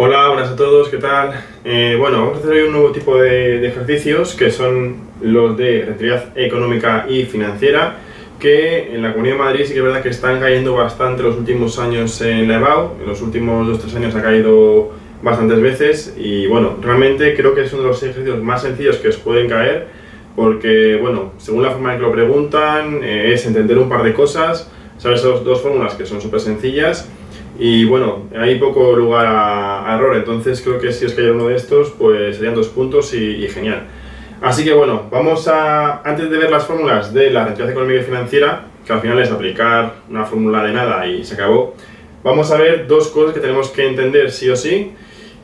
Hola, buenas a todos, ¿qué tal? Bueno, vamos a hacer hoy un nuevo tipo de ejercicios que son los de rentabilidad económica y financiera, que en la Comunidad de Madrid sí que es verdad que están cayendo bastante los últimos años en la EBAU. En los últimos 2-3 años ha caído bastantes veces y bueno, realmente creo que es uno de los ejercicios más sencillos que os pueden caer, porque bueno, según la forma en que lo preguntan, es entender un par de cosas, saber esas dos fórmulas que son súper sencillas. Y bueno, hay poco lugar a error, entonces creo que si os cae uno de estos, pues serían 2 puntos y genial. Así que bueno, antes de ver las fórmulas de la rentabilidad económica y financiera, que al final es aplicar una fórmula de nada y se acabó, vamos a ver 2 cosas que tenemos que entender sí o sí.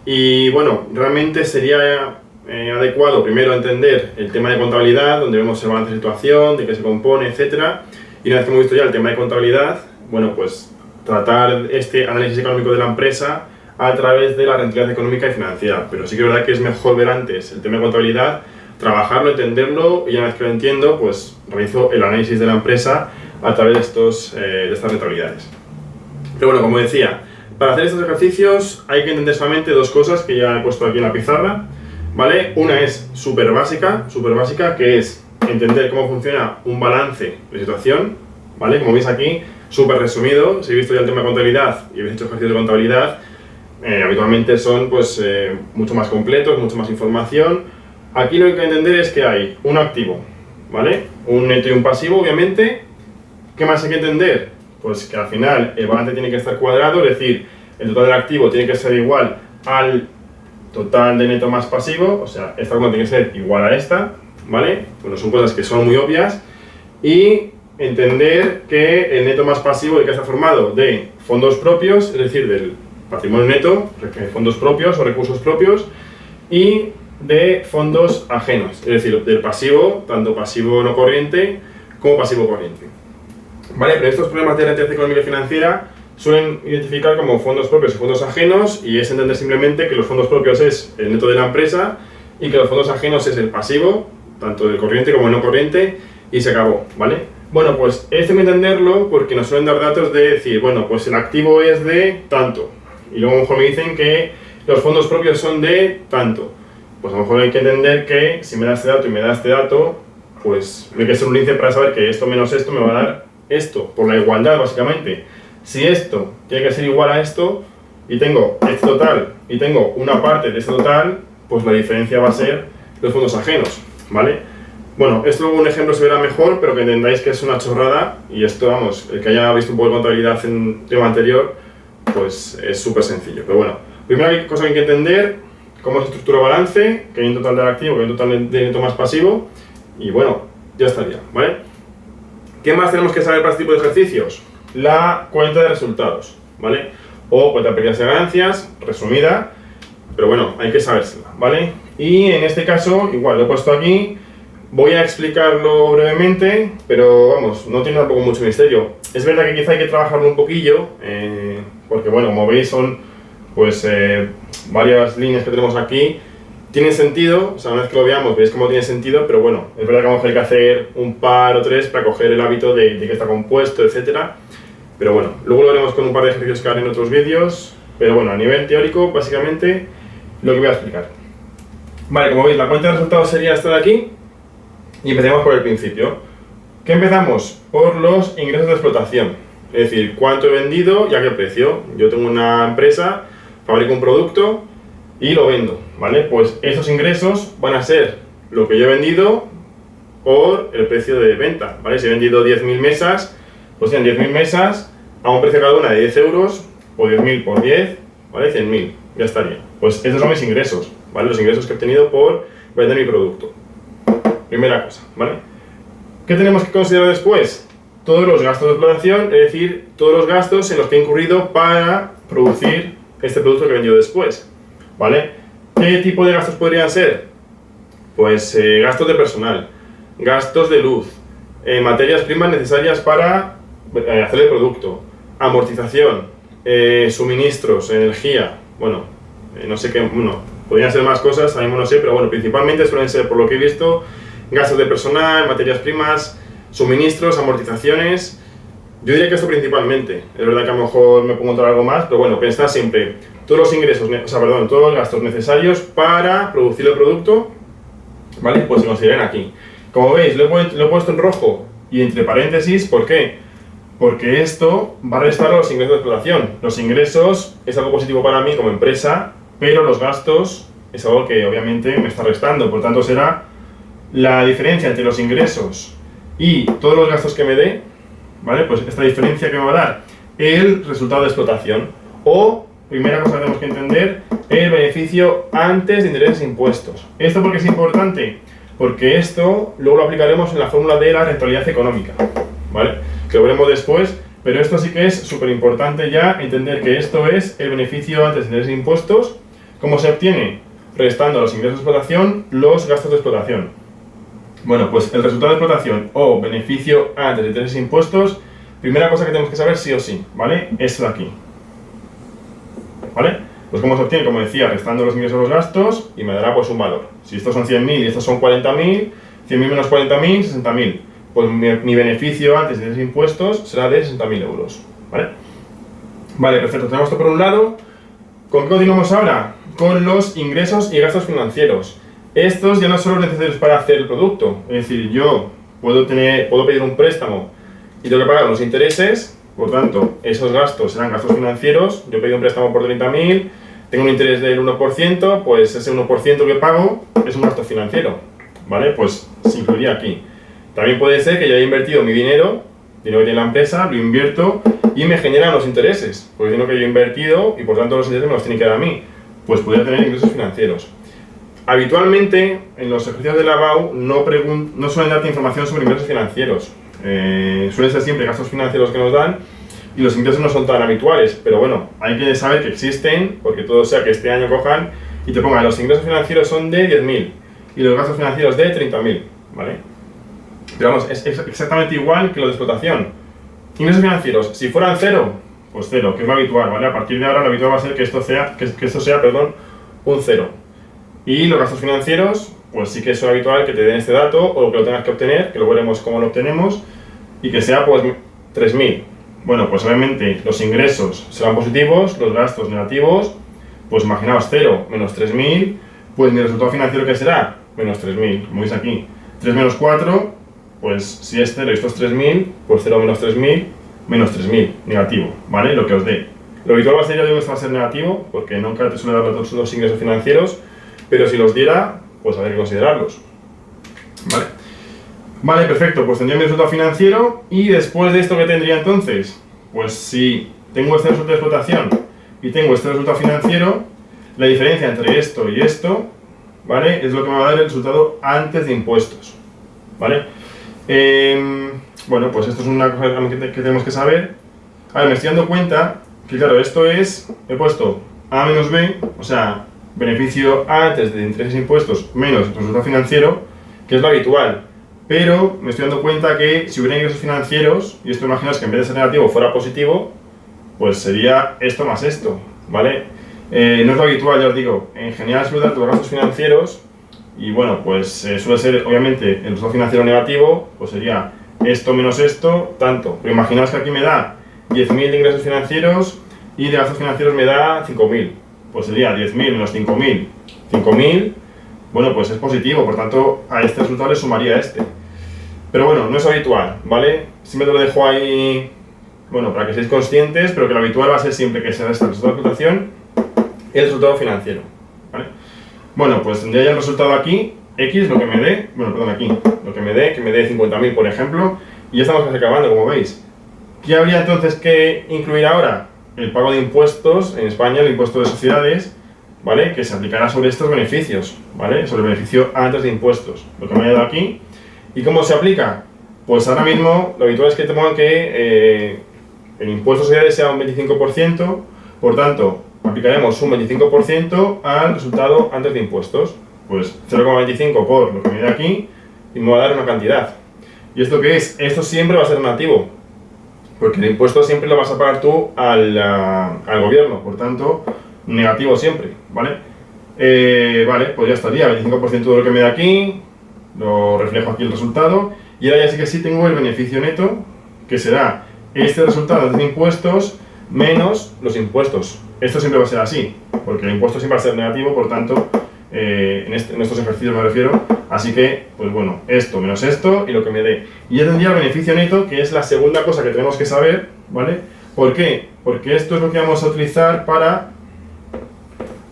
Y bueno, realmente sería adecuado primero entender el tema de contabilidad, donde vemos el balance de situación, de qué se compone, etc. Y una vez que hemos visto ya el tema de contabilidad, bueno, pues tratar este análisis económico de la empresa a través de la rentabilidad económica y financiera. Pero sí que es verdad que es mejor ver antes el tema de contabilidad, trabajarlo, entenderlo, y una vez que lo entiendo, pues realizo el análisis de la empresa a través de estas rentabilidades. Pero bueno, como decía, para hacer estos ejercicios hay que entender solamente 2 cosas que ya he puesto aquí en la pizarra, ¿vale? Una es súper básica, que es entender cómo funciona un balance de situación, ¿vale? Como veis aquí, súper resumido. Si habéis visto ya el tema de contabilidad y habéis hecho ejercicios de contabilidad, habitualmente son pues mucho más completos, mucho más información. Aquí lo que hay que entender es que hay un activo, ¿vale? Un neto y un pasivo, obviamente. ¿Qué más hay que entender? Pues que al final el balance tiene que estar cuadrado, es decir, el total del activo tiene que ser igual al total de neto más pasivo, o sea, esta cuenta tiene que ser igual a esta, ¿vale? Bueno, son cosas que son muy obvias. Y entender que el neto más pasivo de que está formado de fondos propios, es decir, del patrimonio neto, fondos propios o recursos propios, y de fondos ajenos, es decir, del pasivo, tanto pasivo no corriente como pasivo corriente. Vale, pero estos problemas de rentabilidad económica y financiera suelen identificar como fondos propios y fondos ajenos, y es entender simplemente que los fondos propios es el neto de la empresa y que los fondos ajenos es el pasivo, tanto del corriente como el no corriente, y se acabó, ¿vale? Bueno, pues esto hay que entenderlo porque nos suelen dar datos de decir, bueno, pues el activo es de tanto, y luego a lo mejor me dicen que los fondos propios son de tanto. Pues a lo mejor hay que entender que si me da este dato y me da este dato, pues hay que hacer un índice para saber que esto menos esto me va a dar esto, por la igualdad básicamente. Si esto tiene que ser igual a esto, y tengo este total, y tengo una parte de este total, pues la diferencia va a ser los fondos ajenos, ¿vale? Bueno, esto un ejemplo se verá mejor, pero que entendáis que es una chorrada, y esto, vamos, el que haya visto un poco de contabilidad en el tema anterior, pues es súper sencillo. Pero bueno, primera cosa que hay que entender, cómo se estructura el balance, que hay un total del activo, que hay un total de neto más pasivo, y bueno, ya estaría, ¿vale? ¿Qué más tenemos que saber para este tipo de ejercicios? La cuenta de resultados, ¿vale? O cuenta de pérdidas y ganancias, resumida, pero bueno, hay que sabérsela, ¿vale? Y en este caso, igual, lo he puesto aquí. Voy a explicarlo brevemente, pero vamos, no tiene tampoco mucho misterio. Es verdad que quizá hay que trabajarlo un poquillo, porque bueno, como veis son pues varias líneas que tenemos aquí. Tienen sentido, o sea, una vez que lo veamos veis cómo tiene sentido, pero bueno, es verdad que a lo mejor hay que hacer un par o 3 para coger el hábito de qué está compuesto, etc. Pero bueno, luego lo veremos con un par de ejercicios que haré en otros vídeos, pero bueno, a nivel teórico, básicamente, lo que voy a explicar. Vale, como veis, la cuenta de resultados sería esta de aquí. Y empecemos por el principio. ¿Qué empezamos? Por los ingresos de explotación. Es decir, cuánto he vendido y a qué precio. Yo tengo una empresa, fabrico un producto y lo vendo, ¿vale? Pues esos ingresos van a ser lo que yo he vendido por el precio de venta, ¿vale? Si he vendido 10.000 mesas, pues sean 10.000 mesas a un precio cada una de 10 euros, o 10.000 por 10, ¿vale? 100.000, ya estaría. Pues esos son mis ingresos, ¿vale? Los ingresos que he obtenido por vender mi producto. Primera cosa, ¿vale? ¿Qué tenemos que considerar después? Todos los gastos de explotación, es decir, todos los gastos en los que he incurrido para producir este producto que he vendido después, ¿vale? ¿Qué tipo de gastos podrían ser? Pues gastos de personal, gastos de luz, materias primas necesarias para hacer el producto, amortización, suministros, energía, bueno, no sé qué, bueno, podrían ser más cosas, ahora mismo no sé, pero bueno, principalmente suelen ser, por lo que he visto, gastos de personal, materias primas, suministros, amortizaciones Yo diría que esto principalmente. Es verdad que a lo mejor me puedo encontrar algo más, pero bueno, pensad siempre todos los ingresos, todos los gastos necesarios para producir el producto, ¿vale? Pues se consideran aquí. Como veis, lo he puesto en rojo y entre paréntesis, ¿por qué? Porque esto va a restar a los ingresos de explotación. Los ingresos es algo positivo para mí como empresa, pero los gastos es algo que obviamente me está restando. Por tanto, será la diferencia entre los ingresos y todos los gastos que me dé, ¿vale? Pues esta diferencia que me va a dar el resultado de explotación. O, primera cosa que tenemos que entender, el beneficio antes de intereses e impuestos. ¿Esto por qué es importante? Porque esto luego lo aplicaremos en la fórmula de la rentabilidad económica, ¿vale? Que lo veremos después, pero esto sí que es súper importante ya entender que esto es el beneficio antes de intereses e impuestos. ¿Cómo se obtiene? Restando a los ingresos de explotación los gastos de explotación. Bueno, pues el resultado de explotación o beneficio antes de intereses e impuestos, primera cosa que tenemos que saber sí o sí, ¿vale? Esto de aquí, ¿vale? Pues cómo se obtiene, como decía, restando los ingresos a los gastos y me dará pues un valor. Si estos son 100.000 y estos son 40.000, 100.000 menos 40.000, 60.000. Pues mi beneficio antes de los impuestos será de 60.000 euros, ¿vale? Vale, perfecto, tenemos esto por un lado. ¿Con qué continuamos ahora? Con los ingresos y gastos financieros. Estos ya no son los necesarios para hacer el producto, es decir, yo puedo pedir un préstamo y tengo que pagar los intereses, por tanto, esos gastos serán gastos financieros. Yo pedí un préstamo por 30.000, tengo un interés del 1%, pues ese 1% que pago es un gasto financiero, ¿vale? Pues se incluiría aquí. También puede ser que yo haya invertido mi dinero que tiene la empresa, lo invierto y me generan los intereses, porque dinero que yo he invertido y por tanto los intereses me los tiene que dar a mí, pues podría tener ingresos financieros. Habitualmente en los ejercicios de la BAU no suelen darte información sobre ingresos financieros. Suelen ser siempre gastos financieros que nos dan y los ingresos no son tan habituales, pero bueno, hay que saber que existen, porque todo sea que este año cojan y te pongan los ingresos financieros son de 10.000 y los gastos financieros de 30.000, ¿vale? Pero vamos, es exactamente igual que lo de explotación. Ingresos financieros, si fueran cero, pues cero, que es lo habitual, ¿vale? A partir de ahora lo habitual va a ser que esto sea, un cero. Y los gastos financieros, pues sí que es habitual que te den este dato o que lo tengas que obtener, que lo veremos cómo lo obtenemos, y que sea pues 3.000. Bueno, pues obviamente los ingresos serán positivos, los gastos negativos, pues imaginaos 0 menos 3.000, pues mi resultado financiero ¿qué será? Menos 3.000, como veis aquí. 3 menos 4, pues si es 0 y esto es 3.000, pues 0 menos 3.000, menos 3.000, negativo, ¿vale? Lo que os dé. Lo habitual va a ser, yo digo, que va a ser negativo, porque nunca te suele dar los ingresos financieros, pero si los diera, pues habría que considerarlos, ¿vale? Vale, perfecto, pues tendría mi resultado financiero y después de esto, ¿qué tendría entonces? Pues si tengo este resultado de explotación y tengo este resultado financiero, la diferencia entre esto y esto, ¿vale? Es lo que me va a dar el resultado antes de impuestos, ¿vale? Bueno, pues esto es una cosa que tenemos que saber. A ver, me estoy dando cuenta que, claro, esto es, he puesto A menos B, o sea, beneficio antes de intereses e impuestos menos resultado financiero, que es lo habitual. Pero me estoy dando cuenta que si hubiera ingresos financieros, y esto imaginaos que en vez de ser negativo fuera positivo, pues sería esto más esto, ¿vale? No es lo habitual, ya os digo. En general suele dar los gastos financieros y bueno, pues suele ser obviamente el resultado financiero negativo, pues sería esto menos esto, tanto. Pero imaginaos que aquí me da 10.000 de ingresos financieros y de gastos financieros me da 5.000. Pues sería 10.000 menos 5.000. 5.000, bueno, pues es positivo, por tanto a este resultado le sumaría este. Pero bueno, no es habitual, ¿vale? Siempre te lo dejo ahí, bueno, para que seáis conscientes, pero que lo habitual va a ser siempre que se resta el resultado de explotación y el resultado financiero, ¿vale? Bueno, pues tendría ya el resultado aquí, X, lo que me dé, bueno, perdón, aquí, lo que me dé 50.000, por ejemplo, y ya estamos casi acabando, como veis. ¿Qué habría entonces que incluir ahora? El pago de impuestos, en España el impuesto de sociedades, ¿vale? Que se aplicará sobre estos beneficios, ¿vale? Sobre el beneficio antes de impuestos, lo que me ha dado aquí. ¿Y cómo se aplica? Pues ahora mismo lo habitual es que te pongan que el impuesto de sociedades sea un 25%, por tanto, aplicaremos un 25% al resultado antes de impuestos. Pues 0,25 por lo que me da aquí y me va a dar una cantidad. ¿Y esto qué es? Esto siempre va a ser negativo, porque el impuesto siempre lo vas a pagar tú al gobierno, por tanto, negativo siempre, ¿vale? Vale, pues ya estaría, 25% de lo que me da aquí, lo reflejo aquí el resultado, y ahora ya sí que sí tengo el beneficio neto, que será este resultado de impuestos menos los impuestos. Esto siempre va a ser así, porque el impuesto siempre va a ser negativo, por tanto, en estos ejercicios me refiero. Así que, pues bueno, esto menos esto y lo que me dé. Y ya tendría el beneficio neto, que es la segunda cosa que tenemos que saber, ¿vale? ¿Por qué? Porque esto es lo que vamos a utilizar para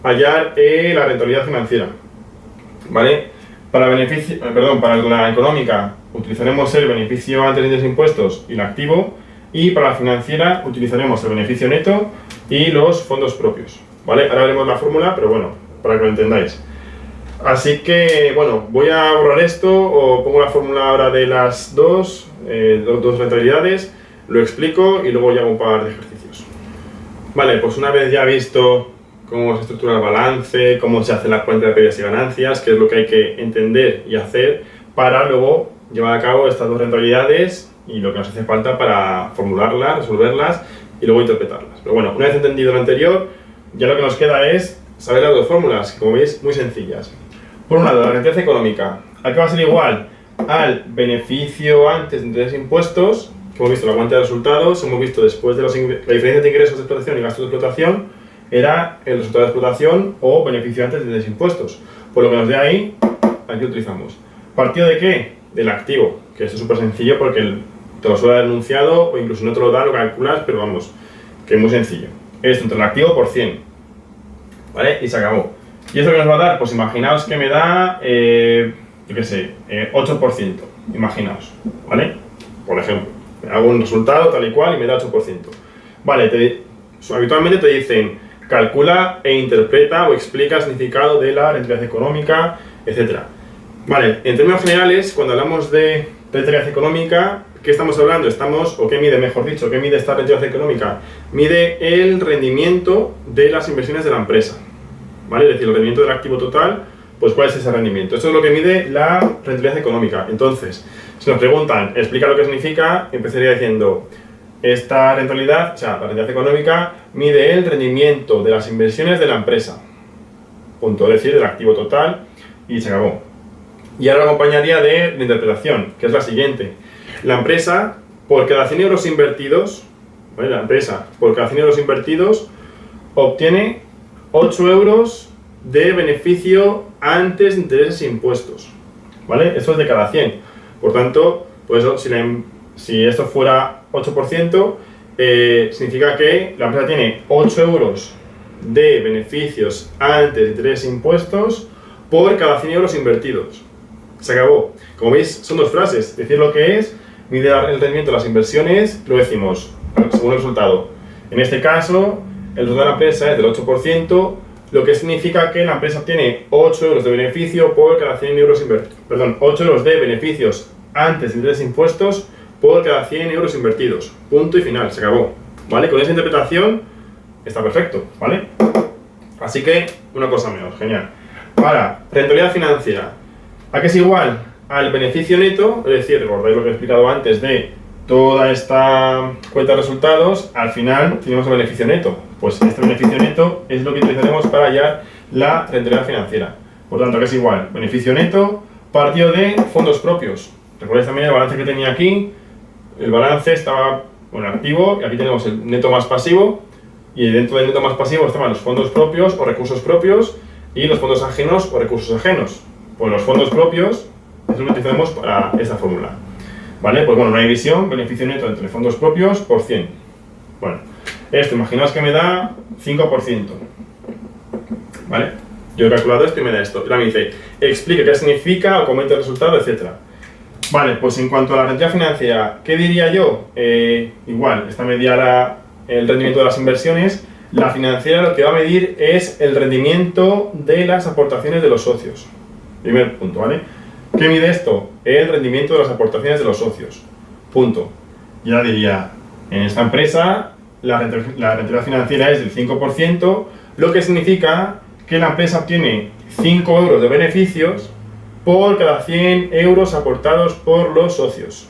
hallar la rentabilidad financiera, ¿vale? Para la económica utilizaremos el beneficio antes de los impuestos y el activo, y para la financiera utilizaremos el beneficio neto y los fondos propios, ¿vale? Ahora veremos la fórmula, pero bueno, para que lo entendáis. Así que, bueno, voy a borrar esto, o pongo la fórmula ahora de las dos rentabilidades, lo explico y luego ya hago un par de ejercicios. Vale, pues una vez ya visto cómo se estructura el balance, cómo se hacen las cuentas de pérdidas y ganancias, que es lo que hay que entender y hacer para luego llevar a cabo estas dos rentabilidades y lo que nos hace falta para formularlas, resolverlas y luego interpretarlas. Pero bueno, una vez entendido lo anterior, ya lo que nos queda es saber las dos fórmulas, que como veis, muy sencillas. Por un lado, la rentabilidad económica, aquí va a ser igual al beneficio antes de intereses e impuestos, que hemos visto la cuenta de resultados, hemos visto después de la diferencia de ingresos de explotación y gastos de explotación, era el resultado de explotación o beneficio antes de intereses e impuestos. Por lo que nos dé ahí, aquí utilizamos. ¿Partido de qué? Del activo, que esto es súper sencillo porque te lo suele dar enunciado o incluso no te lo da, lo calculas, pero vamos, que es muy sencillo. Esto entre el activo por 100, ¿vale? Y se acabó. ¿Y esto que nos va a dar? Pues imaginaos que me da, yo qué sé, 8%, imaginaos, ¿vale? Por ejemplo, hago un resultado tal y cual y me da 8%. Vale, habitualmente te dicen, calcula e interpreta o explica el significado de la rentabilidad económica, etc. Vale, en términos generales, cuando hablamos de rentabilidad económica, ¿qué estamos hablando? O qué mide, mejor dicho, qué mide esta rentabilidad económica. Mide el rendimiento de las inversiones de la empresa, ¿vale? Es decir, el rendimiento del activo total, pues ¿cuál es ese rendimiento? Esto es lo que mide la rentabilidad económica. Entonces, si nos preguntan, explica lo que significa, empezaría diciendo, esta rentabilidad, o sea, la rentabilidad económica, mide el rendimiento de las inversiones de la empresa. Punto, es decir, del activo total, y se acabó. Y ahora lo acompañaría de la interpretación, que es la siguiente. La empresa, por cada 100 euros invertidos, ¿vale? La empresa, por cada 100 euros invertidos, obtiene 8 euros de beneficio antes de intereses e impuestos, ¿vale? Esto es de cada 100. Por tanto, pues eso, si esto fuera 8%, significa que la empresa tiene 8 euros de beneficios antes de intereses e impuestos por cada 100 euros invertidos. Se acabó. Como veis, son dos frases. Decir lo que es, mide el rendimiento de las inversiones, lo decimos según el resultado. En este caso, el resultado de la empresa es del 8%, lo que significa que la empresa tiene 8 euros de beneficio por cada 100 euros invertidos. Perdón, 8 euros de beneficios antes de intereses e impuestos por cada 100 euros invertidos. Punto y final, se acabó. ¿Vale? Con esa interpretación está perfecto, ¿vale? Así que, una cosa menos, genial. Ahora, rentabilidad financiera. ¿A qué es igual? Al beneficio neto, es decir, recordáis lo que he explicado antes de toda esta cuenta de resultados, al final tenemos el beneficio neto. Pues este beneficio neto es lo que utilizaremos para hallar la rentabilidad financiera. Por tanto, ¿a qué es igual? Beneficio neto partido de fondos propios. Recordáis también el balance que tenía aquí. El balance estaba activo y aquí tenemos el neto más pasivo. Y dentro del neto más pasivo estaban los fondos propios o recursos propios y los fondos ajenos o recursos ajenos. Pues los fondos propios es lo que utilizamos para esta fórmula. ¿Vale? Pues bueno, una división, beneficio neto entre fondos propios por 100. Bueno, esto, imaginaos que me da 5%. ¿Vale? Yo he calculado esto y me da esto. Y ahora me dice, explique qué significa o comente el resultado, etc. Vale, pues en cuanto a la rentabilidad financiera, ¿qué diría yo? Igual, esta medía el rendimiento de las inversiones. La financiera lo que va a medir es el rendimiento de las aportaciones de los socios. Primer punto, ¿vale? ¿Qué mide esto? El rendimiento de las aportaciones de los socios. Punto. Ya diría, en esta empresa la rentabilidad financiera es del 5%, lo que significa que la empresa obtiene 5 euros de beneficios por cada 100 euros aportados por los socios.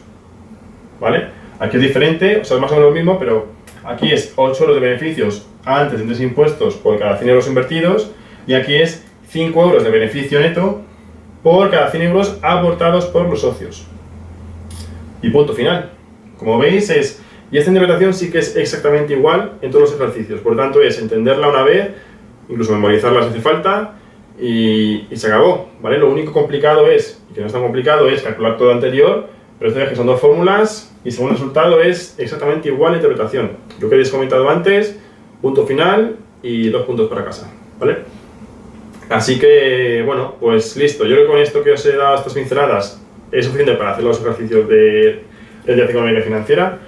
¿Vale? Aquí es diferente, o sea, es más o menos lo mismo, pero aquí es 8 euros de beneficios antes de los impuestos por cada 100 euros invertidos, y aquí es 5 euros de beneficio neto por cada 100 euros aportados por los socios. Y punto final. Como veis, es Y esta interpretación sí que es exactamente igual en todos los ejercicios, por lo tanto es entenderla una vez, incluso memorizarla si hace falta, y se acabó, ¿vale? Lo único complicado es, y que no es tan complicado, es calcular todo lo anterior, pero esto es que son dos fórmulas y según el resultado es exactamente igual la interpretación. Lo que he comentado antes, punto final y 2 puntos para casa, ¿vale? Así que, bueno, pues listo. Yo creo que con esto que os he dado, estas pinceladas, es suficiente para hacer los ejercicios de rentabilidad económica y financiera.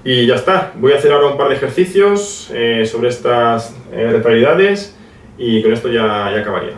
Y ya está. Voy a hacer ahora un par de ejercicios sobre estas rentabilidades y con esto ya acabaría.